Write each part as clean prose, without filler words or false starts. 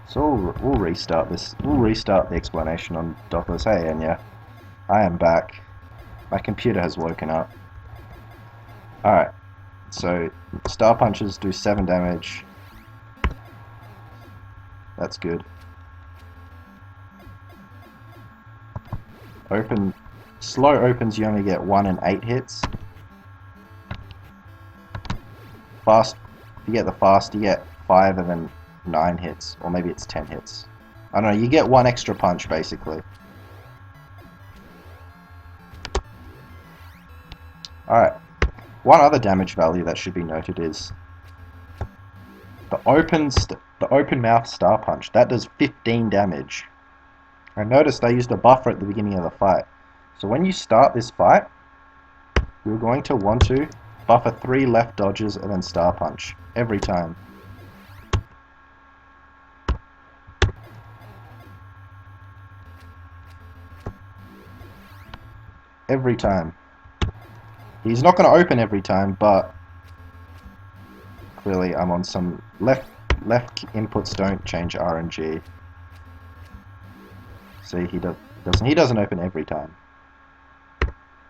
So we'll restart this. We'll restart the explanation on Doppler's. Hey, Enya, I am back. My computer has woken up. Alright, so Star Punches do 7 damage. That's good. Slow opens, you only get 1 in 8 hits. Fast, if you get the fast, you get 5 and then 9 hits, or maybe it's 10 hits. I don't know, you get 1 extra punch basically. Alright, one other damage value that should be noted is the open mouth Star Punch. That does 15 damage. I noticed I used a buffer at the beginning of the fight. So when you start this fight, you're going to want to buffer 3 left dodges and then Star Punch every time. Every time. He's not going to open every time, but clearly I'm on some left inputs don't change RNG. See, he doesn't open every time.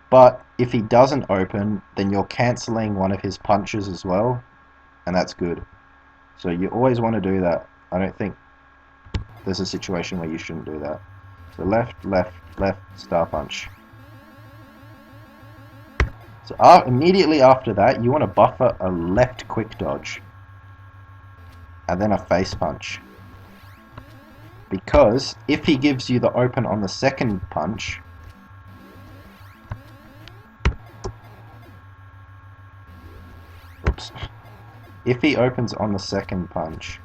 But if he doesn't open, then you're cancelling one of his punches as well, and that's good. So you always want to do that. I don't think there's a situation where you shouldn't do that. So left, Star Punch. So immediately after that, you want to buffer a left quick dodge. And then a face punch. Because if he gives you the open on the second punch, oops. If he opens on the second punch,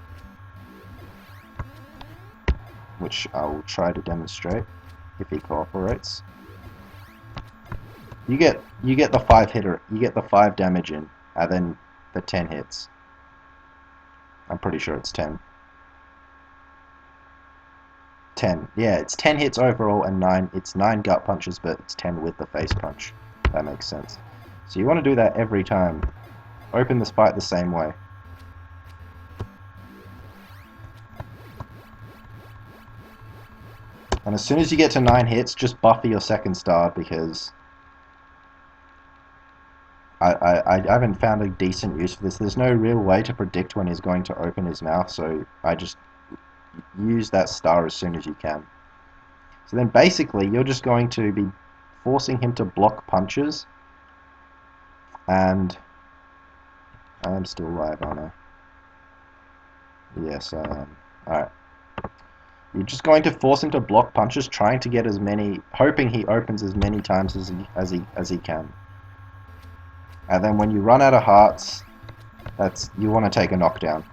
which I will try to demonstrate if he cooperates, you get the 5 hitter, you get the 5 damage in, and then the 10 hits. I'm pretty sure it's 10. 10. Yeah, it's 10 hits overall and 9. It's 9 gut punches, but it's 10 with the face punch. That makes sense. So you want to do that every time. Open this fight the same way. And as soon as you get to 9 hits, just buffer your second star, because I haven't found a decent use for this. There's no real way to predict when he's going to open his mouth, so I just use that star as soon as you can. So then basically you're just going to be forcing him to block punches, and I am still alive, aren't I? Yes, I am. Alright. You're just going to force him to block punches, trying to get as many, hoping he opens as many times as he can. And then when you run out of hearts, you want to take a knockdown.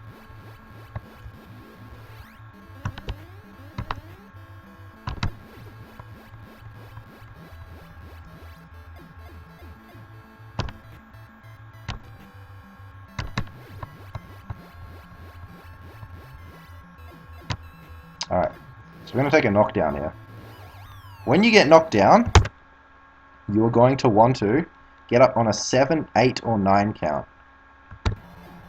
Alright, so we're going to take a knockdown here. When you get knocked down, you're going to want to get up on a 7, 8, or 9 count.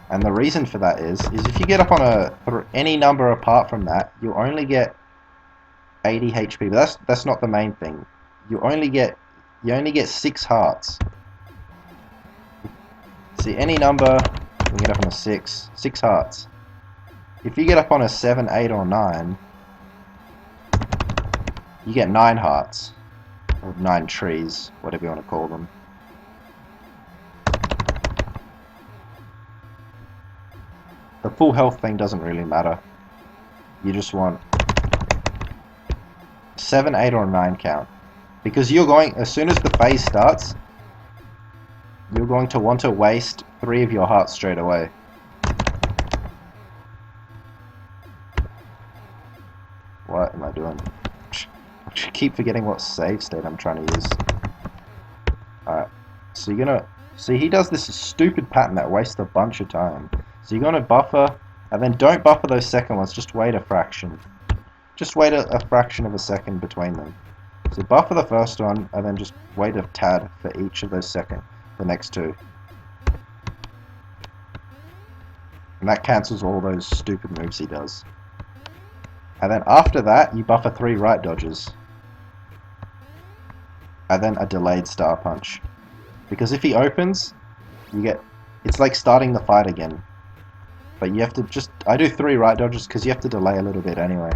And the reason for that is if you get up on any number apart from that, you only get 80 HP. But that's not the main thing. You only get 6 hearts. See, any number, you can get up on a 6 hearts. If you get up on a 7, 8, or 9, you get 9 hearts. Or 9 trees, whatever you want to call them. The full health thing doesn't really matter. You just want 7, 8, or 9 count. Because you're going, as soon as the phase starts, you're going to want to waste 3 of your hearts straight away. What am I doing? I keep forgetting what save state I'm trying to use. Alright, so you're gonna see he does this stupid pattern that wastes a bunch of time. So you're gonna buffer, and then don't buffer those second ones, just wait a fraction. Just wait a fraction of a second between them. So buffer the first one, and then just wait a tad for each of those the next 2. And that cancels all those stupid moves he does. And then after that, you buffer 3 right dodges. And then a delayed star punch. Because if he opens, you get... It's like starting the fight again. But you have to just... I do 3 right dodges because you have to delay a little bit anyway.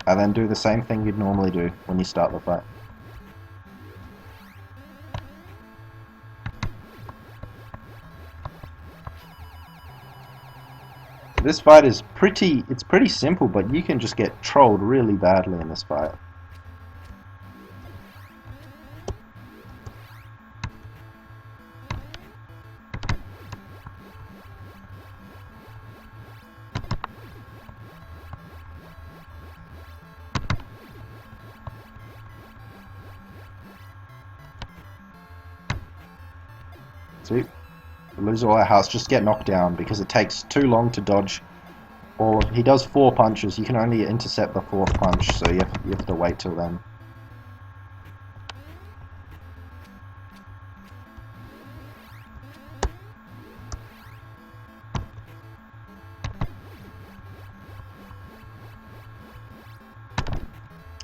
And then do the same thing you'd normally do when you start the fight. This fight is pretty simple, but you can just get trolled really badly in this fight. See? We lose all our health, just get knocked down because it takes too long to dodge all of... He does 4 punches, you can only intercept the 4th punch, so you have to wait till then.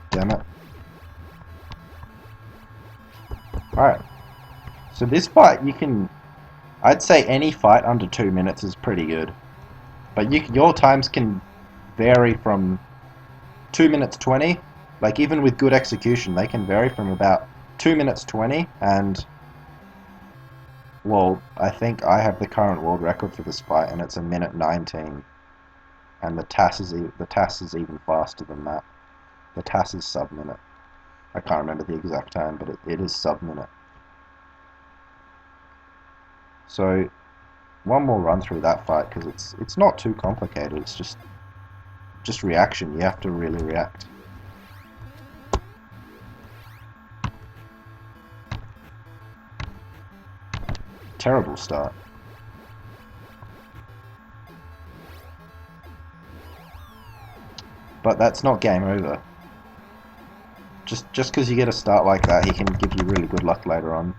Damn it. Alright. So this fight, you can... I'd say any fight under 2 minutes is pretty good. But your times can vary from 2 minutes 20. Like even with good execution, they can vary from about 2 minutes 20 and... Well, I think I have the current world record for this fight and it's 1 minute 19. And the TAS is even faster than that. The TAS is sub-minute. I can't remember the exact time, but it is sub-minute. So, one more run through that fight because it's not too complicated. It's just reaction. You have to really react. Terrible start. But that's not game over. Just because you get a start like that, he can give you really good luck later on.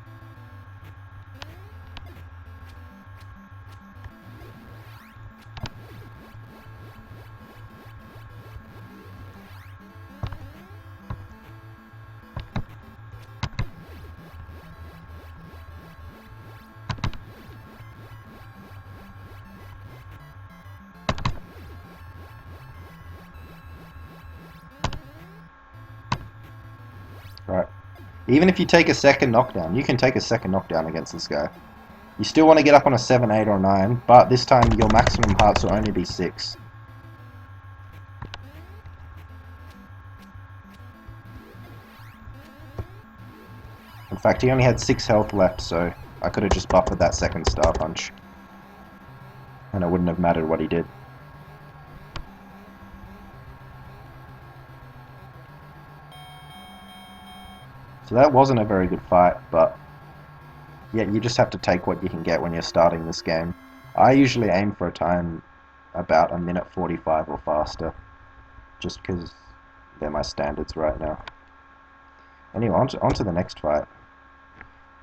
Right. Even if you take a second knockdown, you can take a second knockdown against this guy. You still want to get up on a 7, 8 or 9, but this time your maximum hearts will only be 6. In fact, he only had 6 health left, so I could have just buffered that second star punch. And it wouldn't have mattered what he did. So that wasn't a very good fight, but yeah, you just have to take what you can get when you're starting this game. I usually aim for a time about 1 minute 45 or faster, just because they're my standards right now. Anyway, on to the next fight.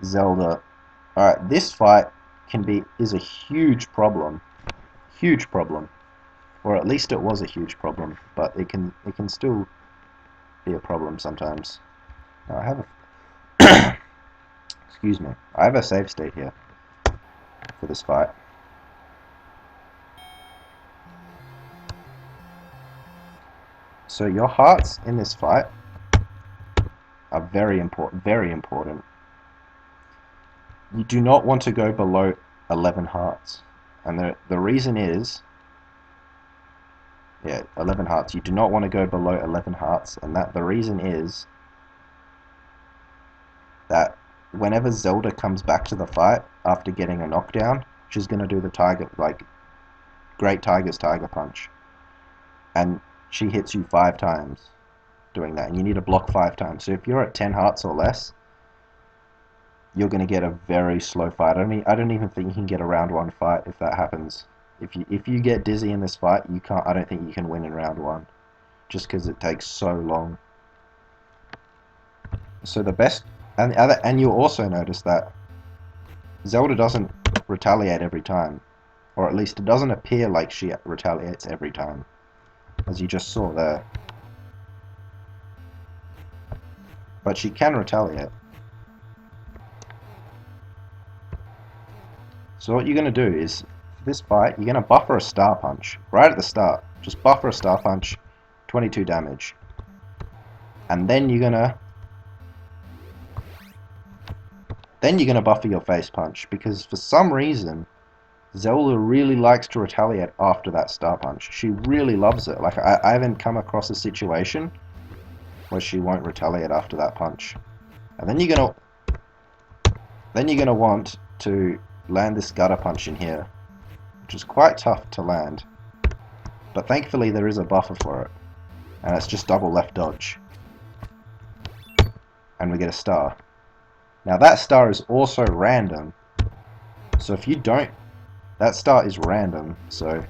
Zelda. Alright, this fight is a huge problem. Huge problem. Or at least it was a huge problem, but it can still be a problem sometimes. Now I have a excuse me. I have a save state here for this fight. So your hearts in this fight are very important, very important. You do not want to go below 11 hearts. And the reason is, yeah, 11 hearts. You do not want to go below 11 hearts, and the reason is that whenever Zelda comes back to the fight after getting a knockdown, she's going to do the tiger, like, Great Tiger's Tiger Punch. And she hits you 5 times doing that, and you need to block 5 times. So if you're at 10 hearts or less, you're going to get a very slow fight. I don't even think you can get a round 1 fight if that happens. If you get dizzy in this fight, I don't think you can win in round 1, just because it takes so long. So the best, and you'll also notice that Zelda doesn't retaliate every time. Or at least it doesn't appear like she retaliates every time, as you just saw there. But she can retaliate. So what you're going to do is, for this fight, you're going to buffer a star punch right at the start. Just buffer a star punch, 22 damage. And then you're going to buffer your face punch, because for some reason Zelda really likes to retaliate after that star punch. She really loves it. Like I haven't come across a situation where she won't retaliate after that punch. And then you're gonna want to land this gutter punch in here, which is quite tough to land. But thankfully there is a buffer for it, and it's just double left dodge, and we get a star. Now that star is also random, so if you don't, that star is random, so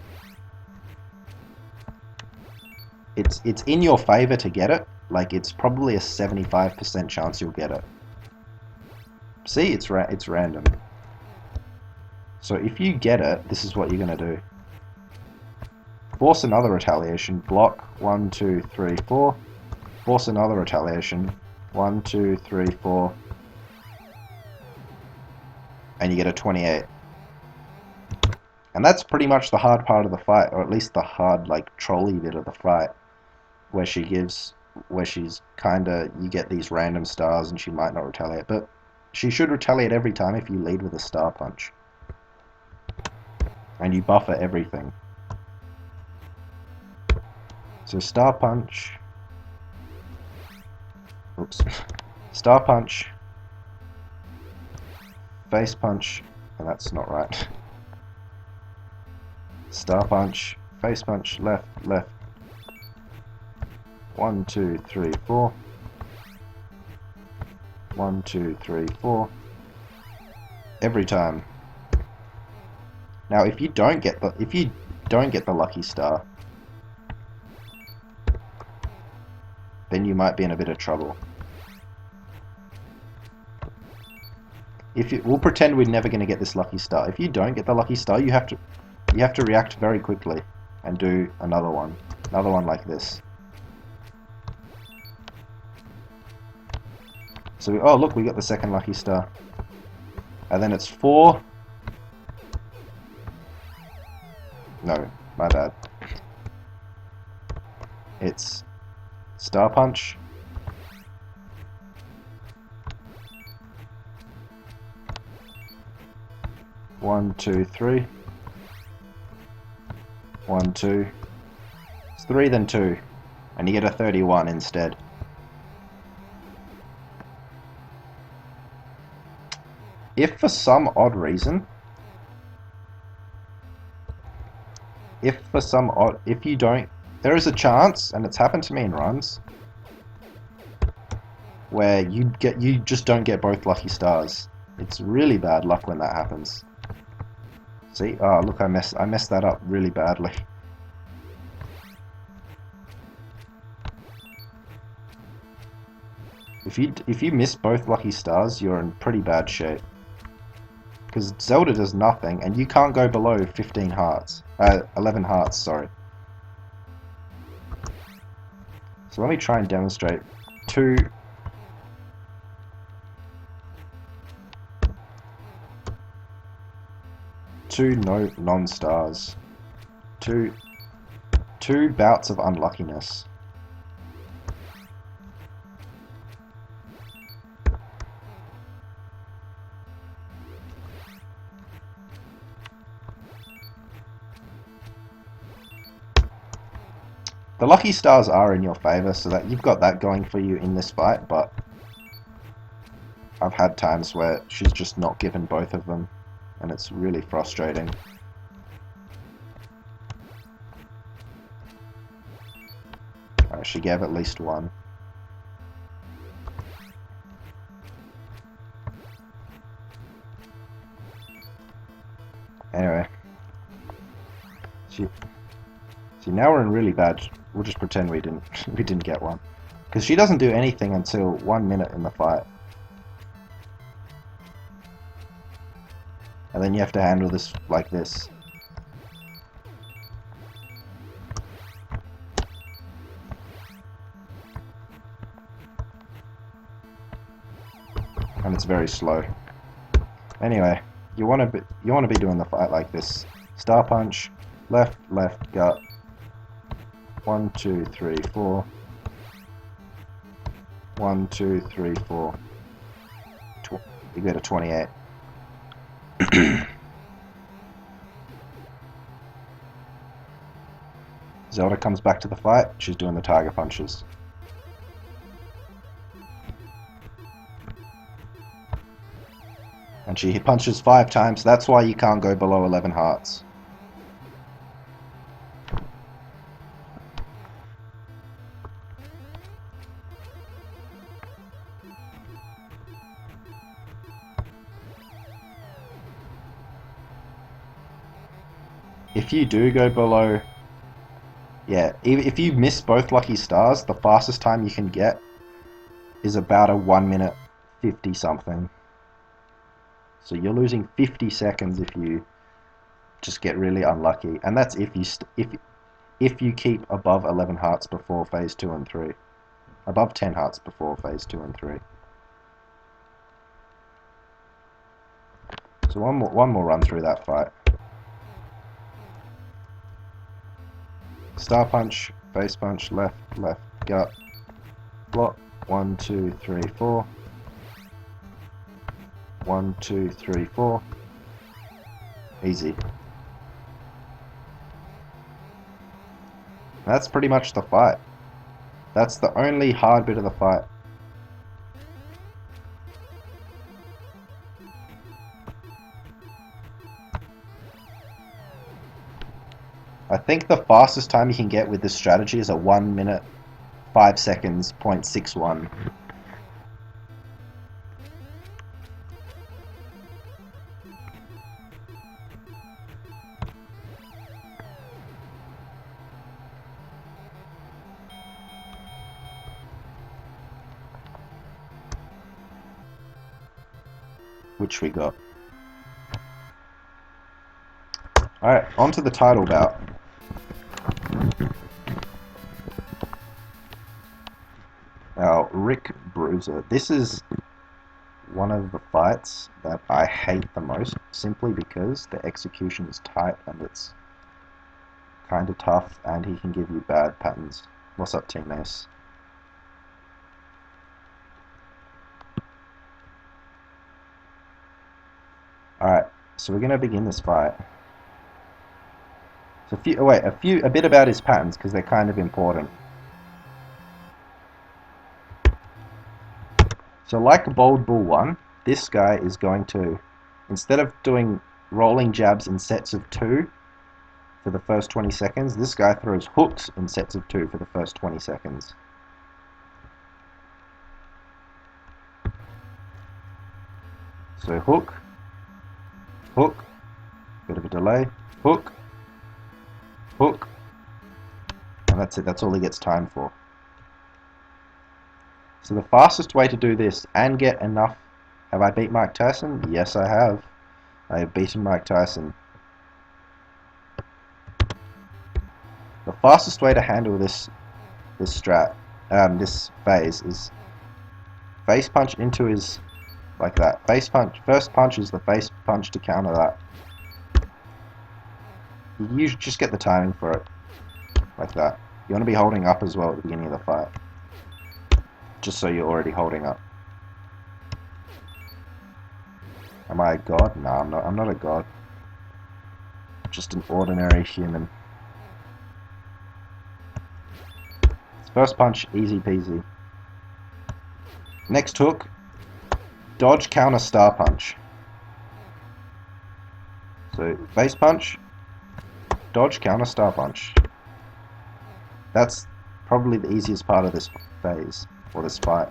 it's in your favor to get it. Like, it's probably a 75% chance you'll get it. See, it's random. So if you get it, this is what you're gonna do. Force another retaliation, block 1, 2, 3, 4. Force another retaliation, 1, 2, 3, 4. And you get a 28. And that's pretty much the hard part of the fight, or at least the hard, like, trolley bit of the fight, where she's kinda, you get these random stars and she might not retaliate, but she should retaliate every time if you lead with a star punch. And you buffer everything. So star punch. Oops. Star punch. Face punch. And that's not right. Star punch. Face punch. Left, left. 1, 2, 3, 4. 1, 2, 3, 4. Every time. Now, if you don't get the lucky star, then you might be in a bit of trouble. We'll pretend we're never going to get this lucky star. If you don't get the lucky star, you have to react very quickly and do another one like this. So, oh look, we got the second lucky star. And then it's 4. No, my bad. It's star punch. One, 2, 3. 1, 2. It's 3 then 2. And you get a 31 instead. If for some odd reason, if you don't, there is a chance, and it's happened to me in runs, where you just don't get both lucky stars. It's really bad luck when that happens. See? Oh, look, I messed that up really badly. If you miss both lucky stars, you're in pretty bad shape. Because Zelda does nothing, and you can't go below 15 hearts. 11 hearts, sorry. So let me try and demonstrate two non-stars. Two bouts of unluckiness. The lucky stars are in your favor, so that you've got that going for you in this fight, but I've had times where she's just not given both of them, and it's really frustrating. She gave at least one. Anyway. See, now we're in really bad. We'll just pretend we didn't get one, because she doesn't do anything until 1 minute in the fight, and then you have to handle this like this. it's very slow. Anyway, you want to be doing the fight like this. Star punch, left, left, gut. 1, 2, 3, 4. 1, 2, 3, 4. You go to 28. Zelda comes back to the fight. She's doing the tiger punches. And she punches 5 times. That's why you can't go below 11 hearts. If you do go below... Yeah, if you miss both lucky stars, the fastest time you can get is about a 1 minute 50 something. So you're losing 50 seconds if you just get really unlucky, and that's if you keep above 11 hearts before phase 2 and 3, above 10 hearts before phase 2 and 3. So one more run through that fight. Star punch, face punch, left, left, gut, block. 1, 2, 3, 4. 1, 2, 3, 4. Easy. That's pretty much the fight. That's the only hard bit of the fight. I think the fastest time you can get with this strategy is a 1 minute 5 seconds .61. Which we got. Alright, on to the title bout. Now, Rick Bruiser. This is one of the fights that I hate the most, simply because the execution is tight and it's kind of tough, and he can give you bad patterns. What's up, Team Ace? Alright, so we're going to begin this fight. So a bit about his patterns, because they're kind of important. So like Bold Bull 1, this guy is going to, instead of doing rolling jabs in sets of 2 for the first 20 seconds, this guy throws hooks in sets of 2 for the first 20 seconds. So hook, hook, bit of a delay, hook, hook, and that's it. That's all he gets time for. So the fastest way to do this and get enough... Have I beat Mike Tyson? Yes, I have. I have beaten Mike Tyson. The fastest way to handle this phase is face punch into his... like that. Face punch. First punch is the face punch to counter that. You just get the timing for it. Like that. You want to be holding up as well at the beginning of the fight. Just so you're already holding up. Am I a god? No, I'm not. I'm not a god. Just an ordinary human. First punch, easy peasy. Next hook, dodge, counter, star punch. So, base punch, dodge, counter, star punch. That's probably the easiest part of this phase, or this fight.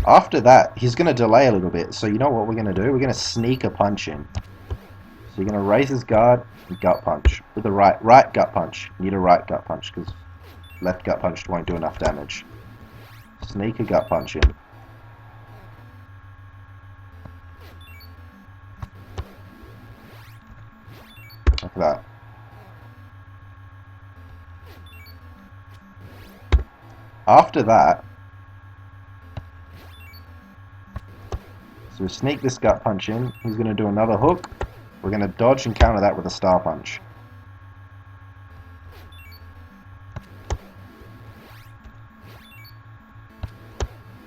After that, he's going to delay a little bit, so you know what we're going to do? We're going to sneak a punch in. So you're going to raise his guard and gut punch. With the right gut punch. You need a right gut punch, because left gut punch won't do enough damage. Sneak a gut punch in. Like that. After that, So we sneak this gut punch in. He's going to do another hook. We're going to dodge and counter that with a star punch.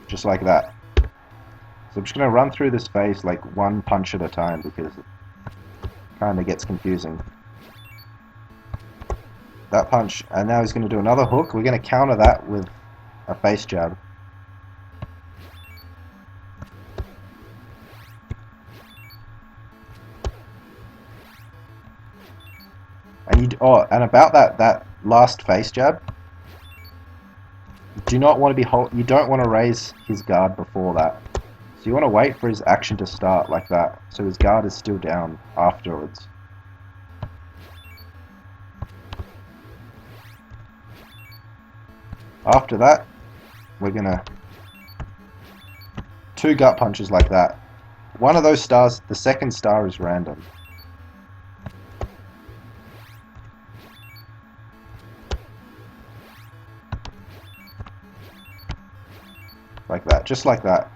Just like that. So I'm just going to run through this phase like one punch at a time because it kind of gets confusing. That punch, and now he's going to do another hook. We're going to counter that with a face jab. And and about that last face jab, do not want to be you don't want to raise his guard before that. So you want to wait for his action to start like that, so his guard is still down afterwards. After that, we're gonna 2 gut punches like that. One of those stars, the second star is random. Like that, just like that.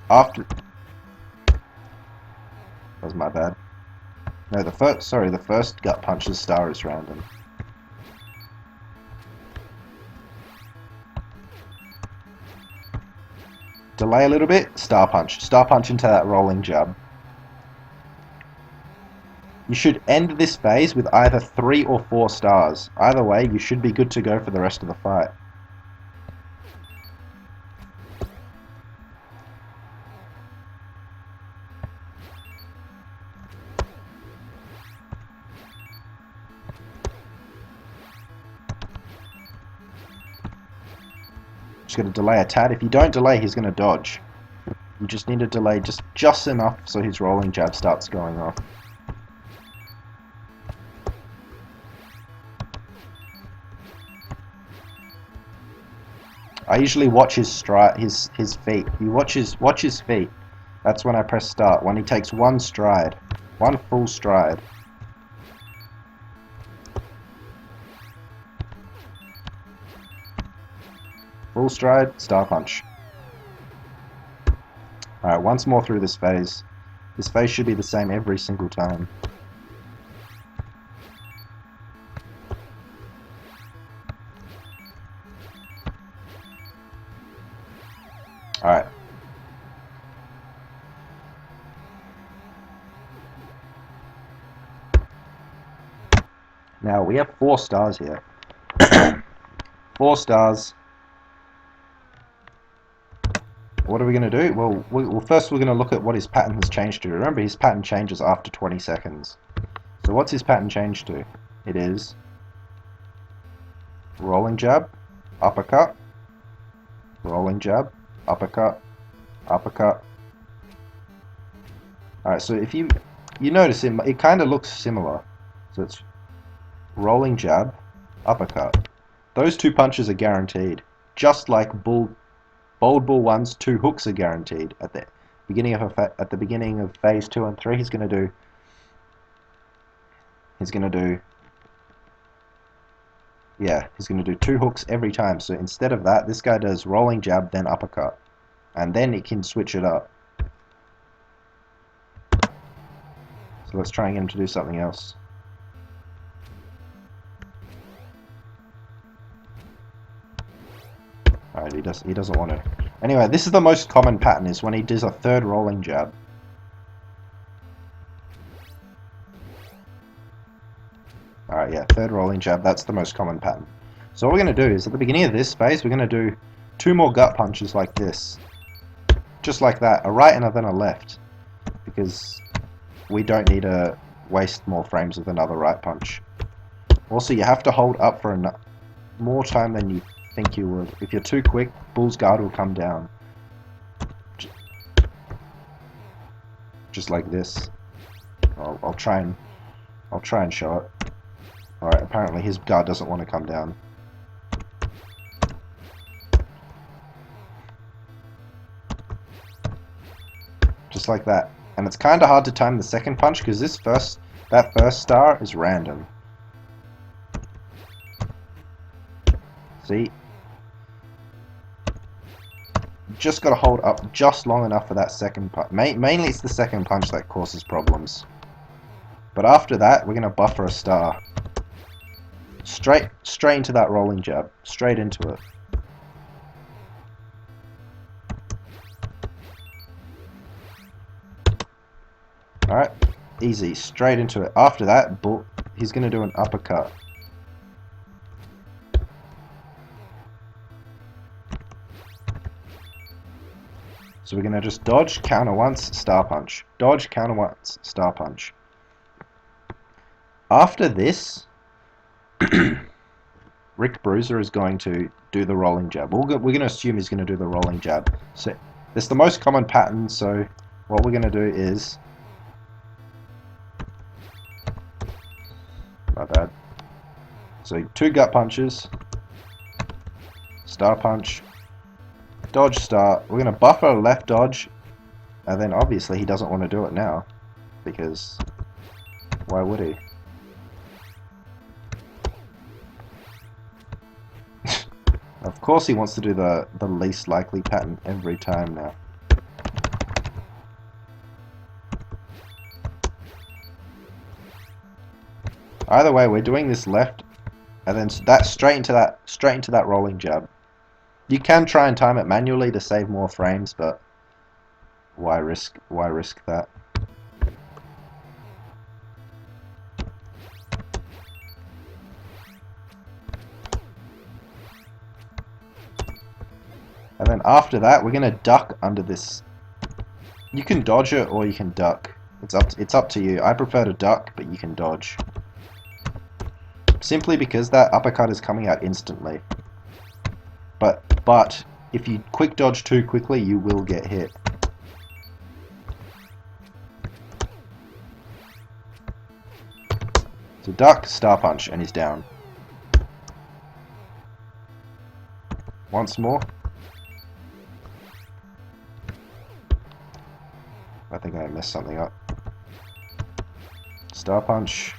After... That was my bad. No, the first gut punch's star is random. Delay a little bit, star punch. Star punch into that rolling jab. You should end this phase with either 3 or 4 stars. Either way, you should be good to go for the rest of the fight. Just going to delay a tad. If you don't delay, he's going to dodge. You just need to delay just enough so his rolling jab starts going off. I usually watch his stride, his feet. You watch his feet. That's when I press start. When he takes one stride, one full stride. Full stride, star punch. Alright, once more through this phase. This phase should be the same every single time. Alright. Now, we have 4 stars here. 4 stars. What are we going to do? Well, first we're going to look at what his pattern has changed to. Remember, his pattern changes after 20 seconds. So what's his pattern changed to? It is rolling jab, uppercut, rolling jab, uppercut, uppercut. Alright, so if you notice it kind of looks similar. So it's rolling jab, uppercut. Those 2 punches are guaranteed. Just like Bold Bull 1's 2 hooks are guaranteed. At the beginning of phase 2 and 3, he's going to do 2 hooks every time. So instead of that, this guy does rolling jab, then uppercut. And then he can switch it up. So let's try and get him to do something else. Alright, he doesn't want to. Anyway, this is the most common pattern, is when he does a 3rd rolling jab. Alright, yeah, 3rd rolling jab, that's the most common pattern. So what we're going to do is, at the beginning of this phase, we're going to do 2 more gut punches like this. Just like that, a right and then a left. Because we don't need to waste more frames with another right punch. Also, you have to hold up for more time than you think you would. If you're too quick, Bull's guard will come down. Just like this. I'll try and show it. Alright, apparently his guard doesn't want to come down. Just like that. And it's kind of hard to time the second punch because that first star is random. See? Just got to hold up just long enough for that second punch. Mainly it's the second punch that causes problems. But after that, we're going to buffer a star. Straight into that rolling jab. Straight into it. Alright, easy. Straight into it. After that, he's going to do an uppercut. So we're going to just dodge, counter once, star punch. Dodge, counter once, star punch. After this, Rick Bruiser is going to do the rolling jab. We're going to assume he's going to do the rolling jab. So it's the most common pattern, so what we're going to do is... My bad. So 2 gut punches, star punch, dodge, star. We're going to buffer a left dodge, and then obviously he doesn't want to do it now, because why would he? Of course he wants to do the least likely pattern every time now. Either way, we're doing this left, and then that straight into that rolling jab. You can try and time it manually to save more frames, but why risk that? And then after that, we're gonna duck under this. You can dodge it or you can duck. It's up to you. I prefer to duck, but you can dodge. Simply because that uppercut is coming out instantly. But if you quick dodge too quickly, you will get hit. So duck, star punch, and he's down. Once more. I think I messed something up. Star punch.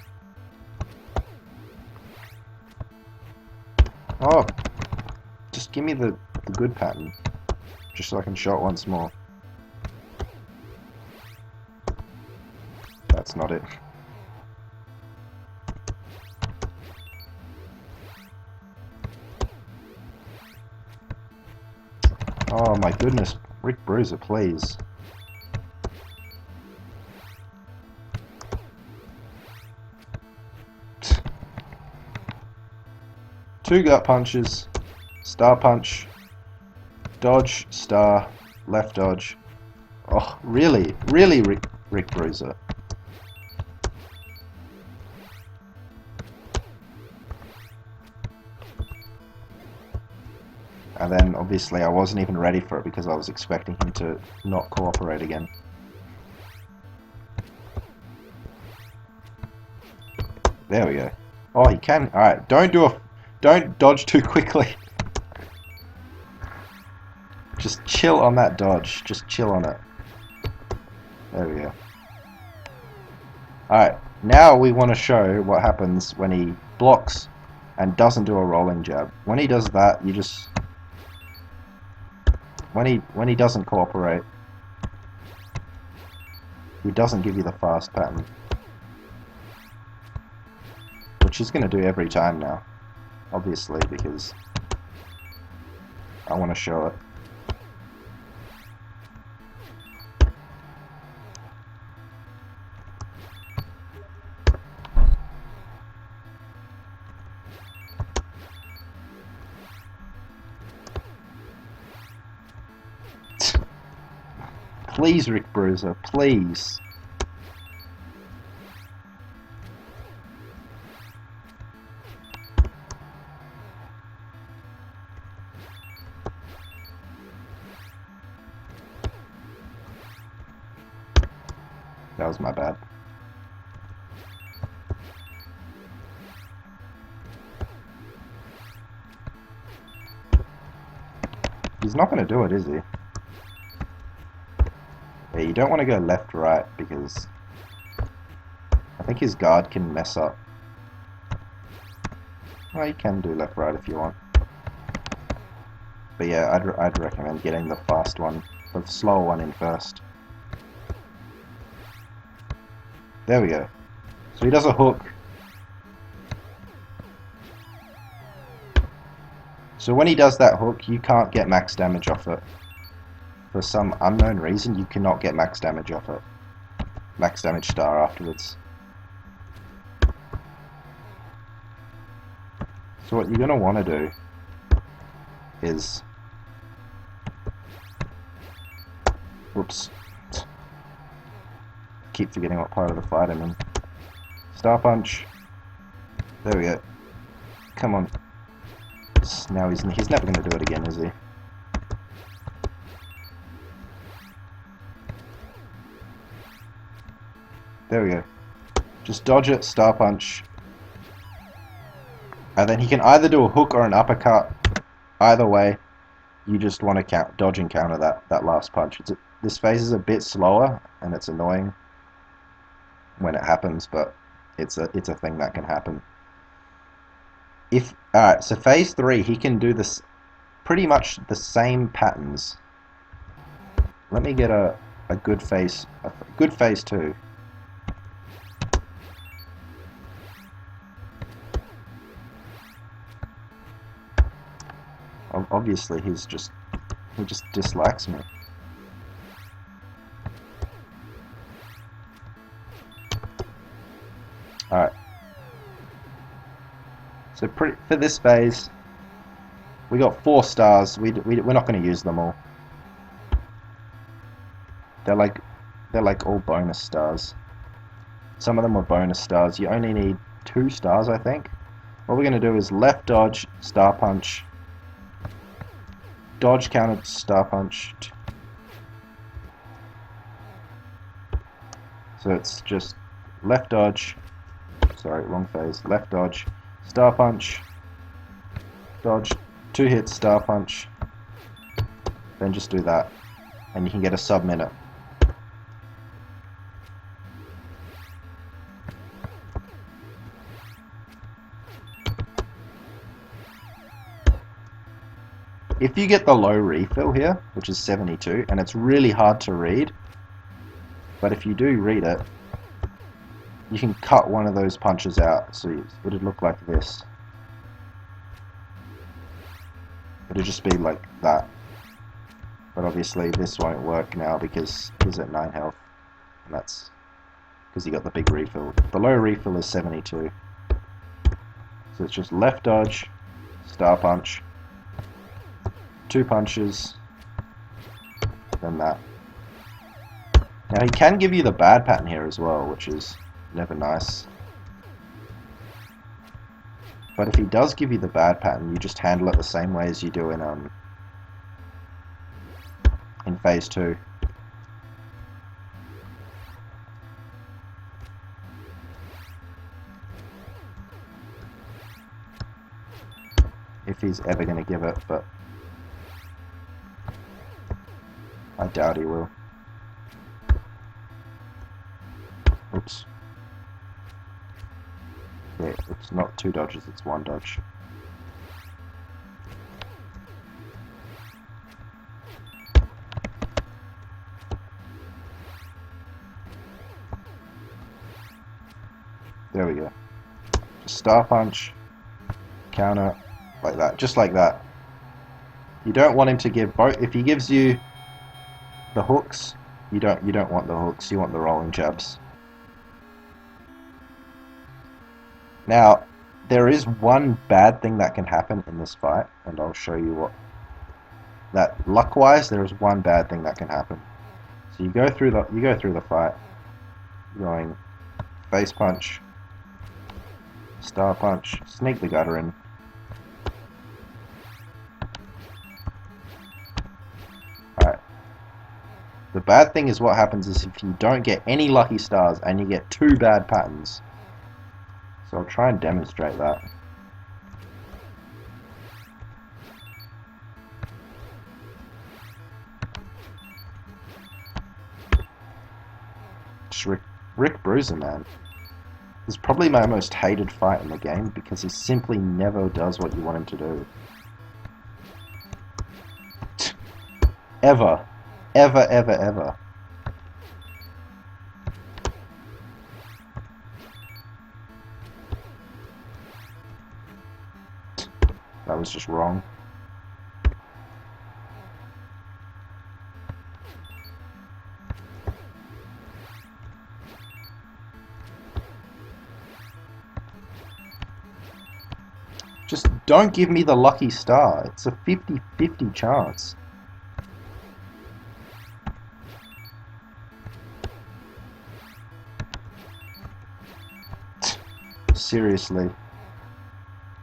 Oh, just give me the good pattern, just so I can show it once more. That's not it. Oh my goodness, Rick Bruiser, please. Two gut punches, star punch, dodge, star, left dodge. Oh, really, Rick Bruiser. And then obviously I wasn't even ready for it because I was expecting him to not cooperate again. There we go. Oh, he can. All right, don't dodge too quickly. Just chill on that dodge. Just chill on it. There we go. Alright, now we want to show what happens when he blocks and doesn't do a rolling jab. When he does that, you just... When he doesn't cooperate, he doesn't give you the fast pattern. Which he's going to do every time now. Obviously, because I want to show it. Please, Rick Bruiser, please. That was my bad. He's not going to do it, is he? Yeah, you don't want to go left-right because I think his guard can mess up. Well, you can do left-right if you want. But yeah, I'd recommend getting the fast one, the slower one in first. There we go. So he does a hook. So when he does that hook, you can't get max damage off it. For some unknown reason, you cannot get max damage off it. Max damage star afterwards. So what you're going to want to do is... Whoops. Keep forgetting what part of the fight I'm in. Star punch. There we go. Come on. Now he's never going to do it again, is he? There we go. Just dodge it, star punch. And then he can either do a hook or an uppercut. Either way, you just want to dodge and counter that last punch. This phase is a bit slower, and it's annoying when it happens, but it's a thing that can happen. Alright, so phase 3, he can do this pretty much the same patterns. Let me get a good phase 2. Obviously, he just dislikes me. Alright. So for this phase, we got 4 stars. We're not going to use them all. They're like all bonus stars. Some of them were bonus stars. You only need 2 stars, I think. What we're going to do is left dodge, star punch, dodge counter, star punch. So it's just left dodge. Sorry, wrong phase. Left dodge, star punch, dodge, 2 hits, star punch. Then just do that, and you can get a sub-minute. If you get the low refill here, which is 72, and it's really hard to read, but if you do read it, you can cut one of those punches out, so it would look like this. It'll just be like that. But obviously this won't work now because he's at 9 health, and that's because he got the big refill. The low refill is 72. So it's just left dodge, star punch, 2 punches, then that. Now he can give you the bad pattern here as well, which is never nice. But if he does give you the bad pattern, you just handle it the same way as you do in phase 2. If he's ever going to give it, but I doubt he will. Oops. Yeah, it's not 2 dodges, it's 1 dodge. There we go. Just star punch, counter, like that, just like that. You don't want him to give both. If he gives you the hooks, you don't want the hooks, you want the rolling jabs. Now, there is one bad thing that can happen in this fight, and I'll show you what. That luck-wise, there is one bad thing that can happen. So you go through the fight, going face punch, star punch, sneak the gutter in. Alright. The bad thing is what happens is if you don't get any lucky stars and you get 2 bad patterns. So I'll try and demonstrate that. Rick Bruiser, man. This is probably my most hated fight in the game because he simply never does what you want him to do. Ever. Ever, ever, ever. That was just wrong. Just don't give me the lucky star. It's a 50-50 chance. Seriously.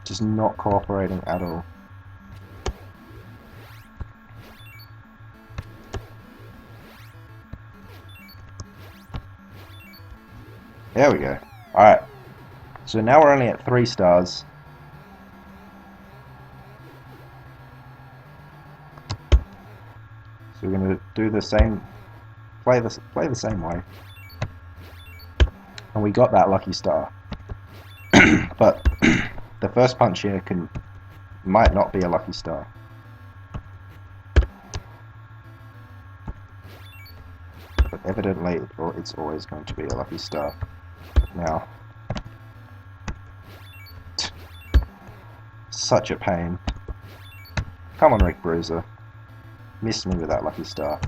Just not cooperating at all. There we go. Alright. So now we're only at 3 stars. So we're going to do the same, play the same way. And we got that lucky star. But the first punch here might not be a lucky star. But evidently it's always going to be a lucky star. Now, such a pain. Come on, Rick Bruiser. Missed me with that lucky star.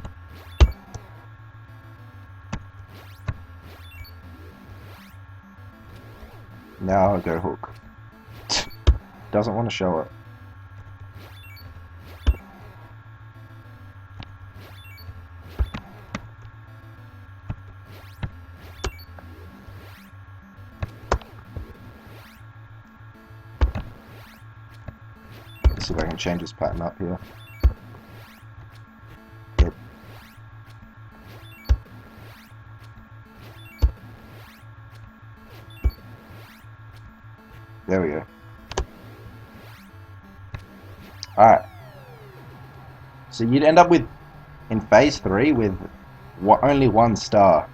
Now I go hook. Doesn't want to show it. Let's see if I can change this pattern up here. Yep. There we go. Alright. So you'd end up with, in phase 3, with only 1 star.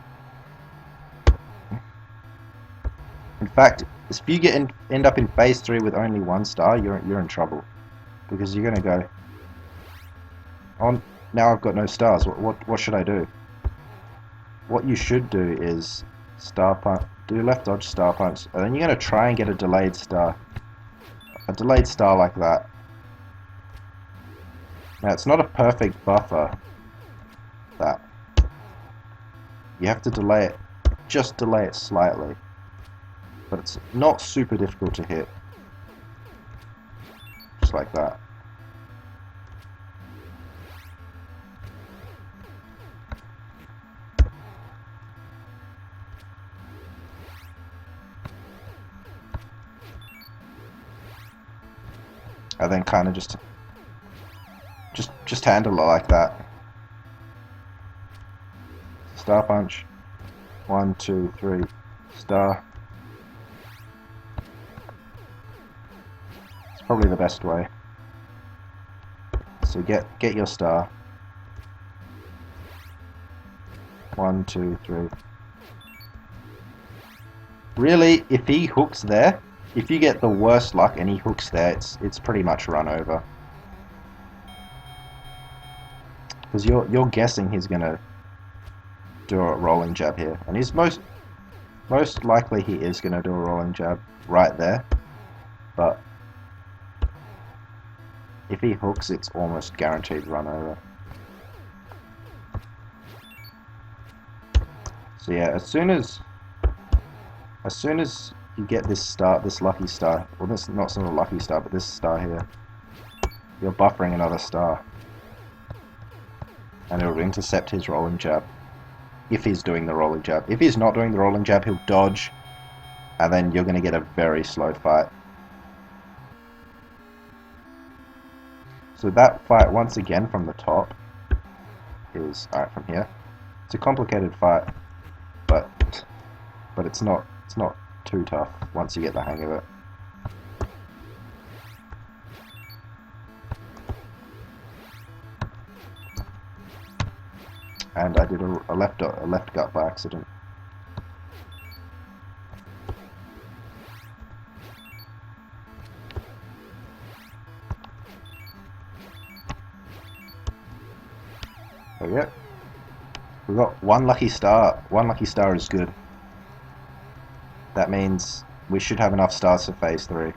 In fact, if you end up in phase 3 with only 1 star, you're in trouble. Because you're gonna go, oh, now I've got no stars, what should I do? What you should do is star punch, do left dodge, star punch, and then you're gonna try and get a delayed star. A delayed star like that. Now it's not a perfect buffer, that. You have to delay it, just delay it slightly. But it's not super difficult to hit. Just like that. And then kind of just handle it like that. Star punch. 1, 2, 3. Star. It's probably the best way. So get your star. 1, 2, 3. Really, if he hooks there, if you get the worst luck and he hooks there, it's pretty much run over. Because you're guessing he's gonna do a rolling jab here, and he's most likely he is gonna do a rolling jab right there. But if he hooks, it's almost guaranteed run over. So yeah, as soon as you get this lucky star, well, this not a lucky star, but this star here, you're buffering another star, and it'll intercept his rolling jab. If he's doing the rolling jab. If he's not doing the rolling jab, he'll dodge, and then you're going to get a very slow fight. So that fight, once again from the top, is alright from here. It's a complicated fight, but it's not too tough once you get the hang of it. And I did a left gut by accident. There we go. We got one lucky star. One lucky star is good. That means we should have enough stars for phase 3.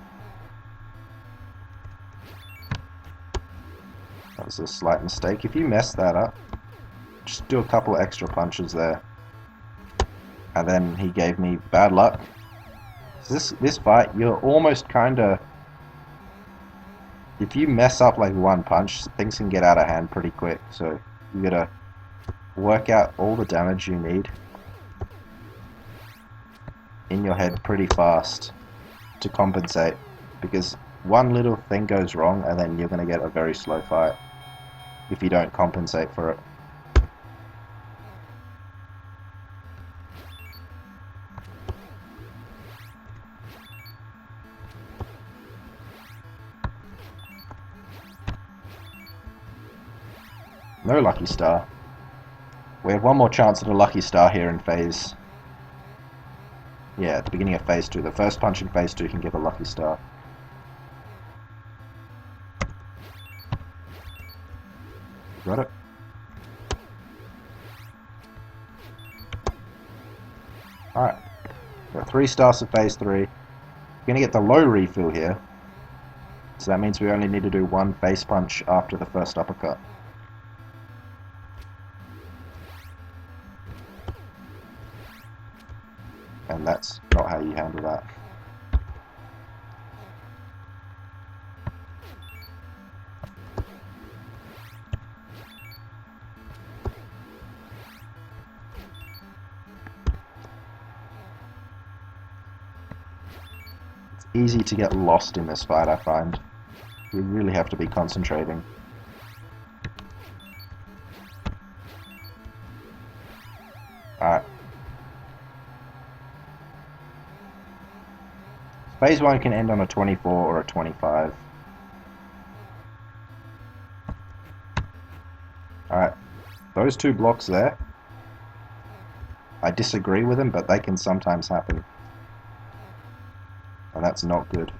That was a slight mistake. If you mess that up, just do a couple extra punches there. And then he gave me bad luck. So this fight, you're almost kinda... If you mess up like one punch, things can get out of hand pretty quick. So you gotta work out all the damage you need in your head pretty fast to compensate, because one little thing goes wrong and then you're gonna get a very slow fight if you don't compensate for it. No lucky star. We have one more chance at a lucky star here in phase... Yeah, at the beginning of phase 2. The first punch in phase 2 can give a lucky star. Got it. Alright. Got 3 stars for phase 3. We're gonna get the low refill here. So that means we only need to do 1 face punch after the first uppercut. And that's not how you handle that. It's easy to get lost in this fight, I find. You really have to be concentrating. Alright. Phase 1 can end on a 24 or a 25. Alright, those 2 blocks there, I disagree with them, but they can sometimes happen. And that's not good.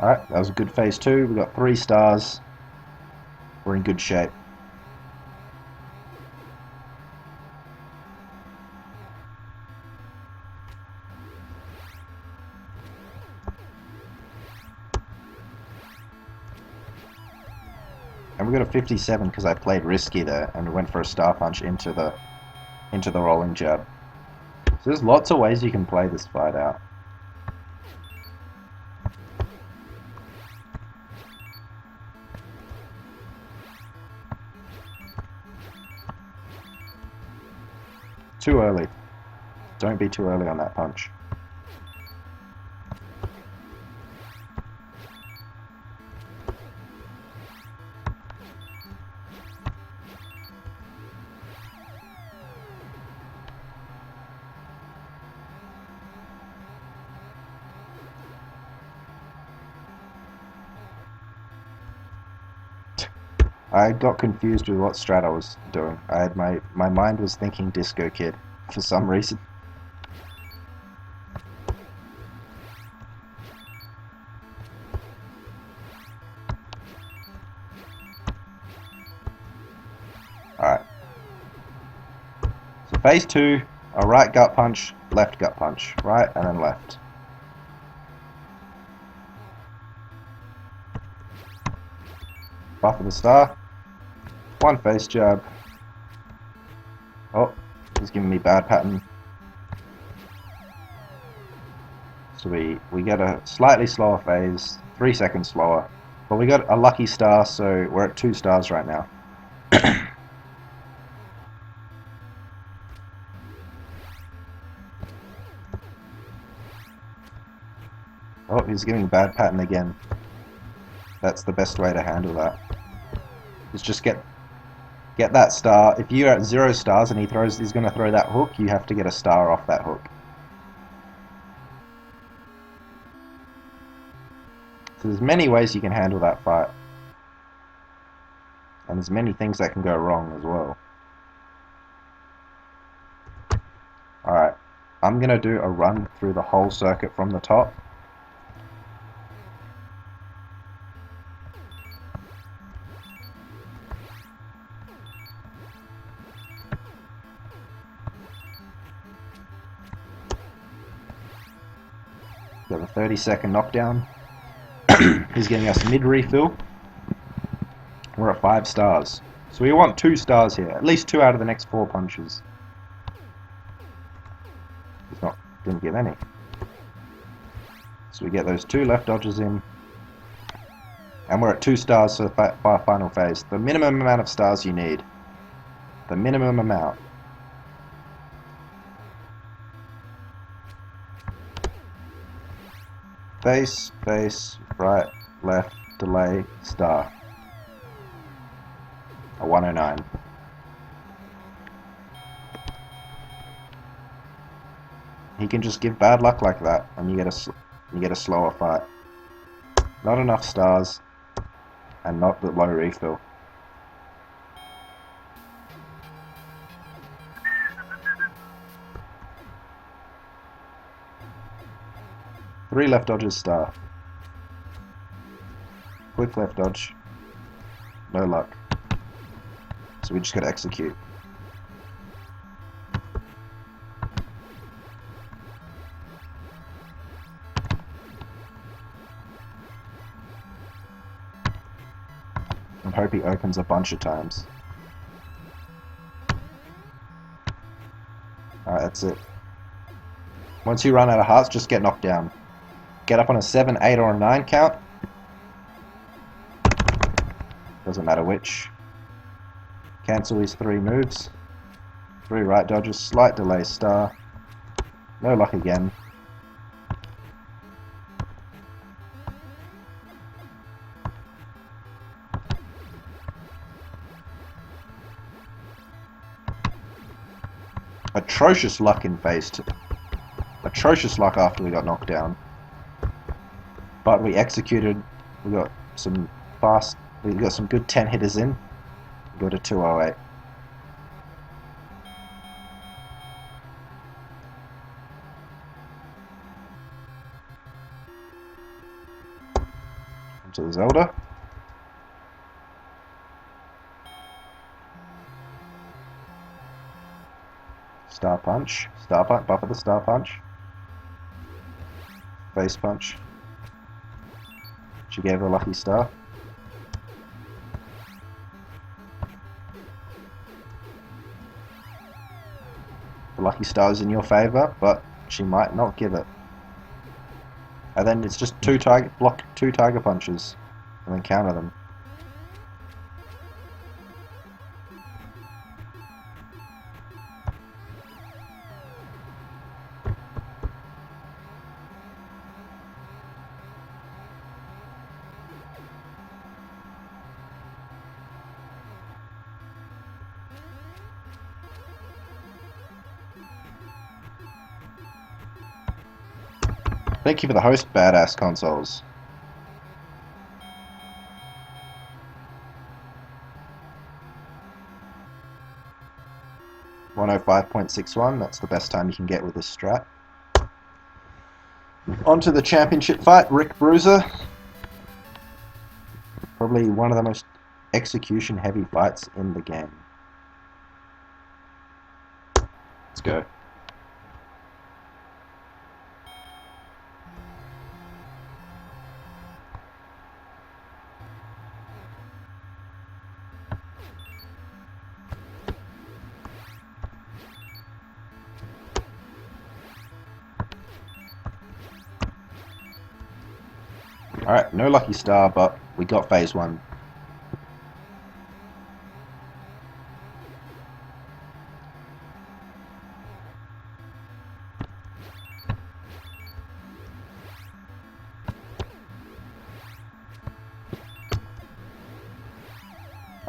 Alright, that was a good phase 2. We got 3 stars. We're in good shape. And we got a 57 because I played risky there and went for a star punch into the rolling jab. So there's lots of ways you can play this fight out. Too early. Don't be too early on that punch. I got confused with what strat I was doing. I had my mind was thinking Disco Kid for some reason. Alright. So phase 2, a right gut punch, left gut punch. Right and then left. Buff of the star. 1 face jab. Oh, he's giving me bad pattern. So we get a slightly slower phase, 3 seconds slower. But we got a lucky star, so we're at 2 stars right now. Oh, he's giving bad pattern again. That's the best way to handle that. Is just get Get that star. If you're at 0 stars and he's going to throw that hook, you have to get a star off that hook. So there's many ways you can handle that fight. And there's many things that can go wrong as well. Alright, I'm going to do a run through the whole circuit from the top. Got a 30-second knockdown. He's getting us mid-refill. We're at 5 stars. So we want 2 stars here. At least 2 out of the next 4 punches. He's not going to give any. So we get those 2 left dodges in. And we're at 2 stars for the final phase. The minimum amount of stars you need. The minimum amount. Face, right, left, delay, star. A 109. He can just give bad luck like that, and you get a slower fight. Not enough stars, and not the low refill. Three left dodges, star. Quick left dodge. No luck. So we just gotta execute. And hope he opens a bunch of times. Alright, that's it. Once you run out of hearts, just get knocked down. Get up on a 7, 8, or a 9 count. Doesn't matter which. Cancel his 3 moves. 3 right dodges, slight delay, star. No luck again. Atrocious luck in phase 2. Atrocious luck after we got knocked down. But we executed. We got some fast. We got some good 10 hitters in. We got a 208. Into the Zelda. Star punch. Star punch. Buffer the star punch. Face punch. She gave her a lucky star. The lucky star is in your favor, but she might not give it. And then it's just 2 tiger punches, and then counter them. Thank you for the host, Badass Consoles. .105.61, that's the best time you can get with this strat. On to the championship fight, Rick Bruiser. Probably one of the most execution-heavy fights in the game. Let's go. Alright, no lucky star, but we got phase 1.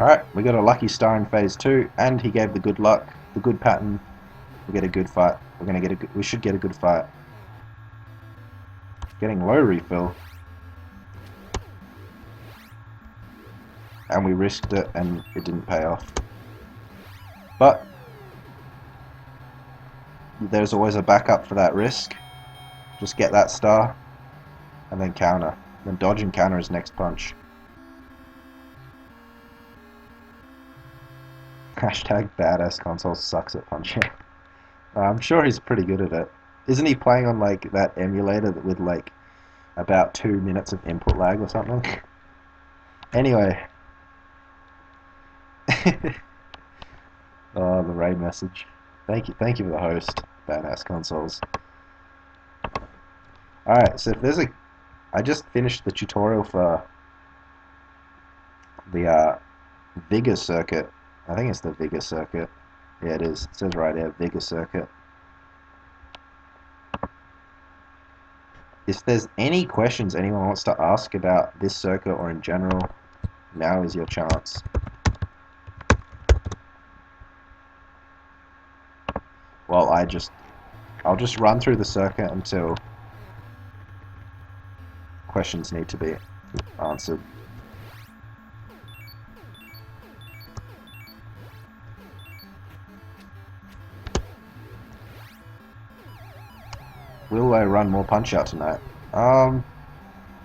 Alright, we got a lucky star in phase 2, and he gave the good luck, the good pattern. We get a good fight. We should get a good fight. Getting low refill. And we risked it and it didn't pay off. But there's always a backup for that risk. Just get that star and then counter. Then dodge and counter his next punch. Hashtag badass console sucks at punching. I'm sure he's pretty good at it. Isn't he playing on like that emulator with like about 2 minutes of input lag or something? Anyway. Oh, the raid message. Thank you for the host, badass consoles. Alright, so if there's a... I just finished the tutorial for the Vigor circuit. I think it's the Vigor circuit. Yeah, it is. It says right here, Vigor circuit. If there's any questions anyone wants to ask about this circuit or in general, now is your chance. Well, I'll just run through the circuit until questions need to be answered. Will I run more Punch-Out tonight?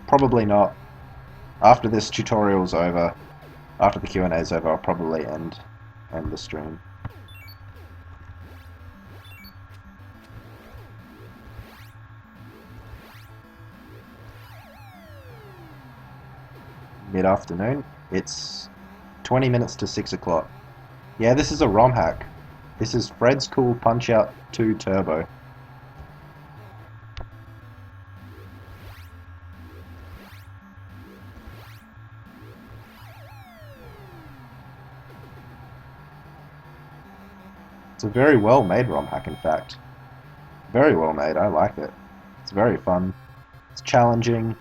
Probably not. After this tutorial's over, after the Q&A's over, I'll probably end the stream. Mid-afternoon. It's 20 minutes to 6 o'clock. Yeah, this is a ROM hack. This is Phred's Cool Punch-Out 2 Turbo. It's a very well made ROM hack, in fact. Very well made, I like it. It's very fun. It's challenging.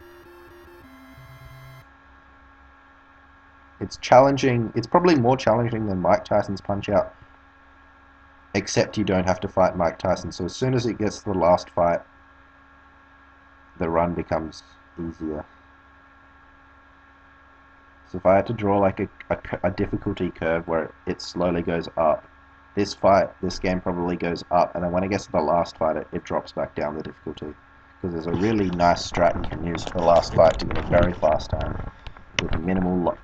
It's challenging. It's probably more challenging than Mike Tyson's Punch-Out. Except you don't have to fight Mike Tyson, so as soon as it gets to the last fight, the run becomes easier. So if I had to draw like a difficulty curve where it slowly goes up, this game probably goes up, and then when it gets to the last fight, it drops back down the difficulty. Because there's a really nice strat you can use for the last fight to get a very fast time with minimal luck.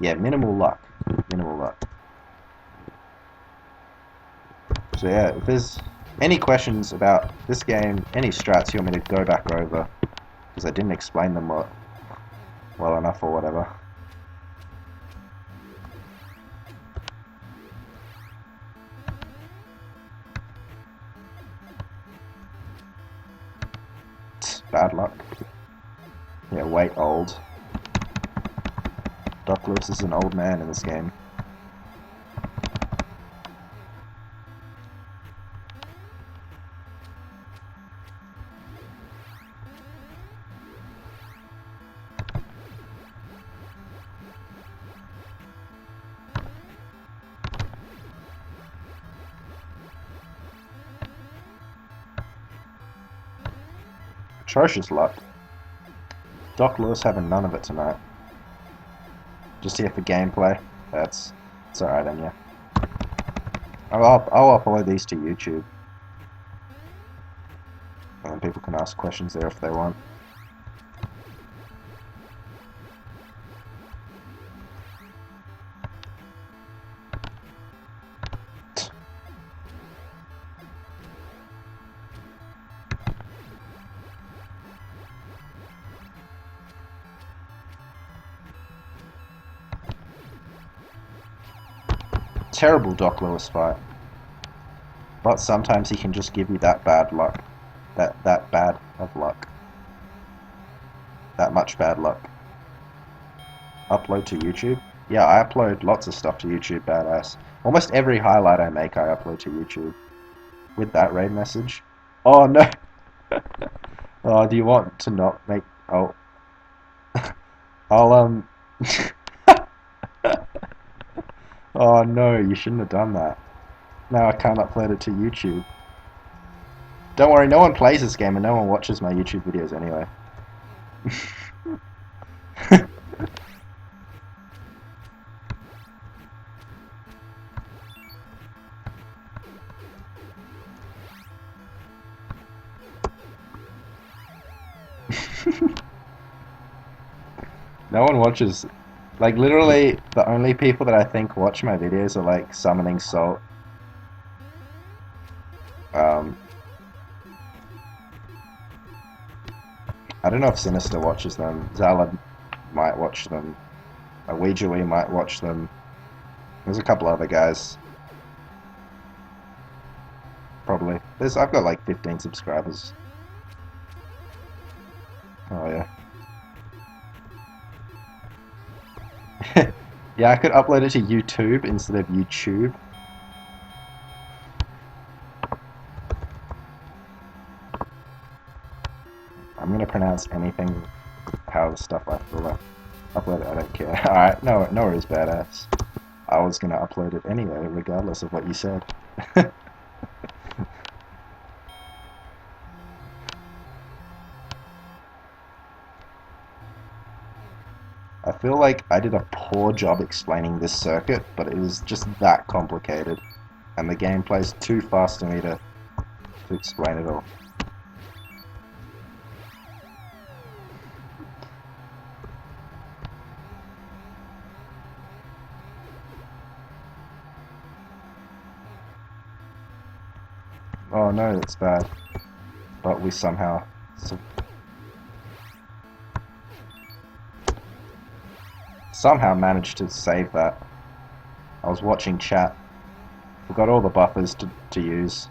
Minimal luck. So yeah, if there's any questions about this game, any strats you want me to go back over, because I didn't explain them well enough or whatever. Bad luck. Yeah, wait, old. Doc Lewis is an old man in this game. Atrocious luck. Doc Lewis having none of it tonight. Just here for gameplay. It's alright then, yeah. I'll upload these to YouTube. And then people can ask questions there if they want. Terrible Doc Lewis fight. But sometimes he can just give you that bad luck. That bad of luck. That much bad luck. Upload to YouTube? Yeah, I upload lots of stuff to YouTube, badass. Almost every highlight I make, I upload to YouTube. With that raid message. Oh no! Oh, do you want to not make... Oh. I'll, Oh no, you shouldn't have done that. Now I can't upload it to YouTube. Don't worry, no one plays this game and no one watches my YouTube videos anyway. No one watches. Like, literally, the only people that I think watch my videos are, like, Summoning Salt. Um, I don't know if Sinister watches them. Zala might watch them. Ouijawii might watch them. There's a couple other guys. Probably. I've got, like, 15 subscribers. Oh, yeah. Yeah, I could upload it to YouTube instead of YouTube. I'm gonna pronounce anything how the stuff I feel like. Upload it, I don't care. Alright, no worries, badass. I was gonna upload it anyway, regardless of what you said. I feel like I did a poor job explaining this circuit, but it was just that complicated. And the gameplay's too fast for me to explain it all. Oh no, that's bad. But we somehow... somehow managed to save that. I was watching chat. Forgot all the buffers to use.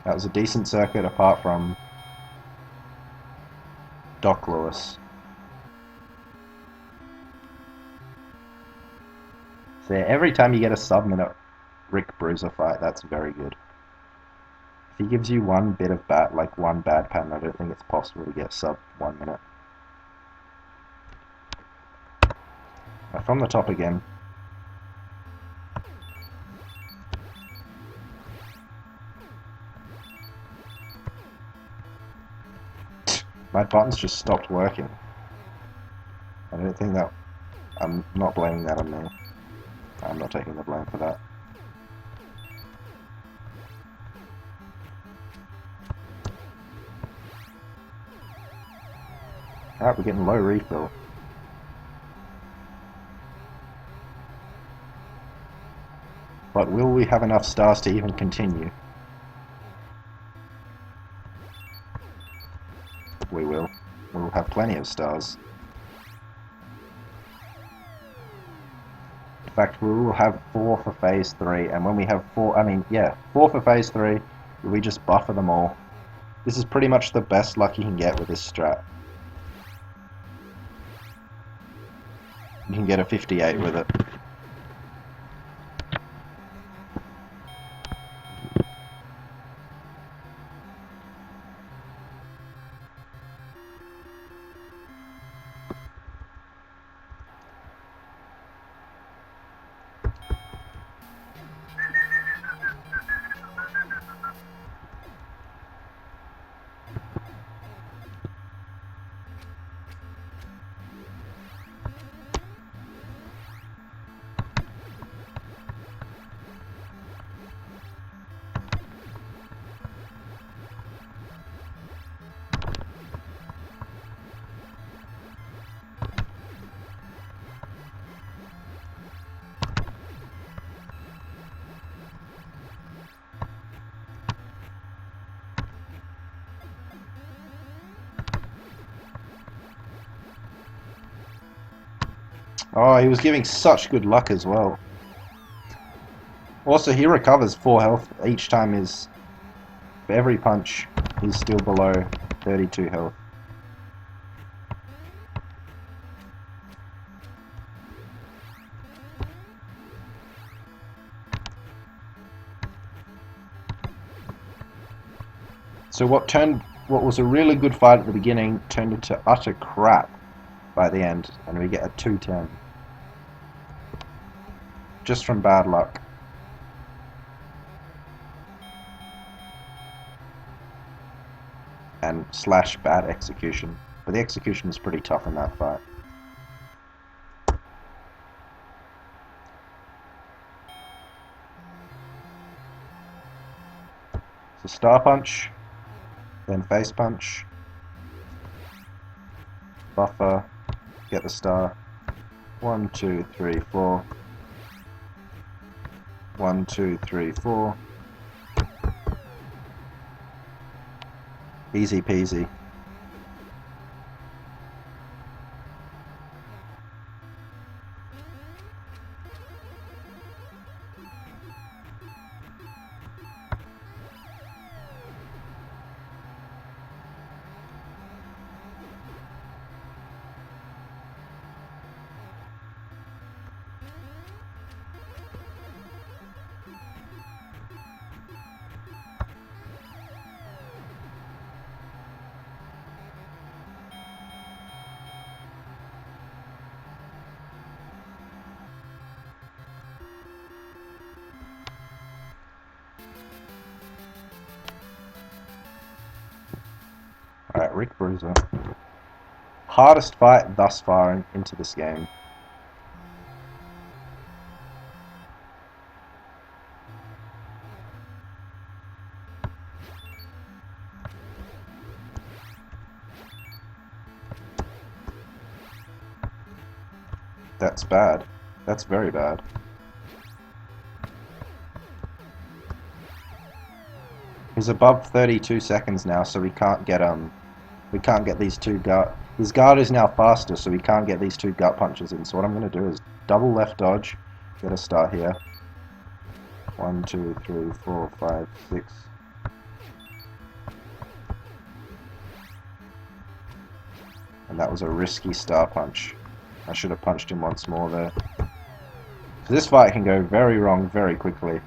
That was a decent circuit apart from Doc Lewis. So yeah, every time you get a sub-minute Rick Bruiser fight, that's very good. If he gives you one bit of one bad pattern, I don't think it's possible to get sub 1 minute. From the top again. My buttons just stopped working. I don't think that... I'm not blaming that on me. I'm not taking the blame for that. Alright, we're getting low refill. But will we have enough stars to even continue? We will. We will have plenty of stars. In fact, we will have 4 for phase 3, and when we have 4 for phase 3, we just buffer them all. This is pretty much the best luck you can get with this strat. You can get a 58 with it. Oh, he was giving such good luck as well. Also, he recovers 4 health each time for every punch, he's still below 32 health. So what was a really good fight at the beginning turned into utter crap by the end, and we get a 210. Just from bad luck. And slash bad execution. But the execution was pretty tough in that fight. So star punch, then face punch, buffer, get the star. 1, 2, 3, 4. 1, 2, 3, 4. Easy peasy. Alright, Rick Bruiser. Hardest fight thus far into this game. That's bad. That's very bad. He's above 32 seconds now, so we can't get these two gut. His guard is now faster, so we can't get these two gut punches in. So what I'm going to do is double left dodge, get a start here. 1, 2, 3, 4, 5, 6. And that was a risky star punch. I should have punched him once more there. So this fight can go very wrong very quickly.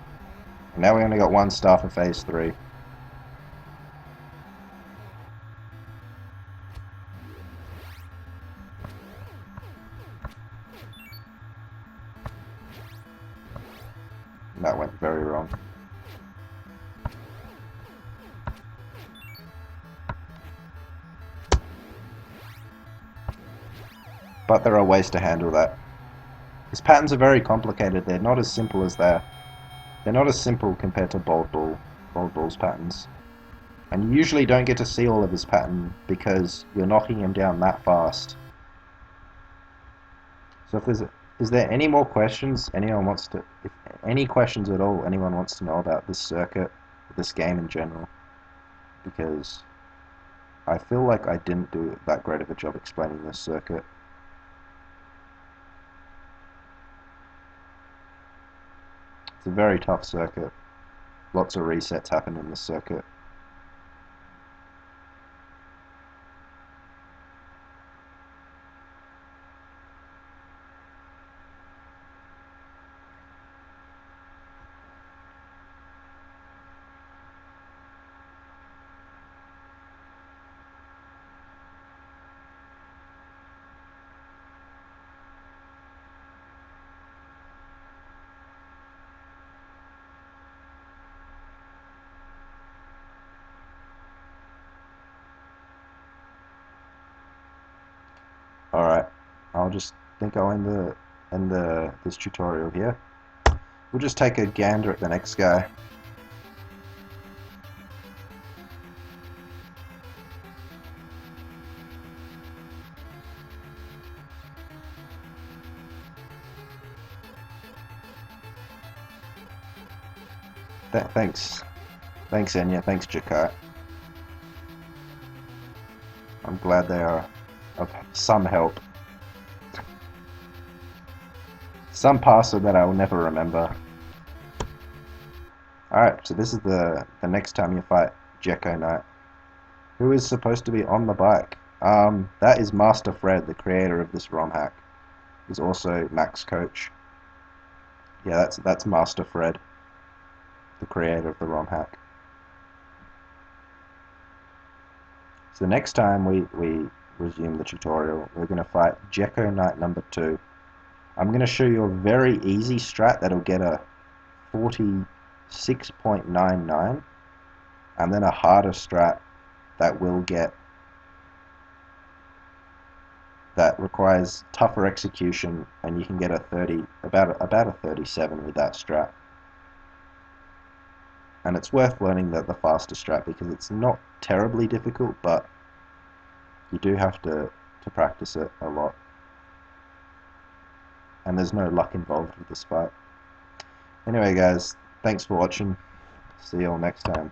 And now we only got one star for phase 3. And that went very wrong. But there are ways to handle that. His patterns are very complicated. They're not as simple as they're not as simple compared to Bold Bull's patterns. And you usually don't get to see all of his pattern because you're knocking him down that fast. So is there any more questions if any questions at all anyone wants to know about this circuit, this game in general? Because I feel like I didn't do that great of a job explaining this circuit. It's a very tough circuit. Lots of resets happen in this circuit. Alright, I'll just think I'll end this tutorial here. We'll just take a gander at the next guy. Thanks, Enya. Thanks, Jakai. I'm glad they are of some help. Some password that I will never remember. Alright, so this is the next time you fight Gecko Knight. Who is supposed to be on the bike? That is Master Phred, the creator of this ROM hack. He's also Max Coach. Yeah, that's Master Phred, the creator of the ROM hack. So next time we resume the tutorial, we're going to fight Gecko Knight number 2. I'm going to show you a very easy strat that'll get a 46.99, and then a harder strat that will get, that requires tougher execution, and you can get a 30, about a 37 with that strat. And it's worth learning the faster strat because it's not terribly difficult, but you do have to practice it a lot. And there's no luck involved with this fight. Anyway guys, thanks for watching. See you all next time.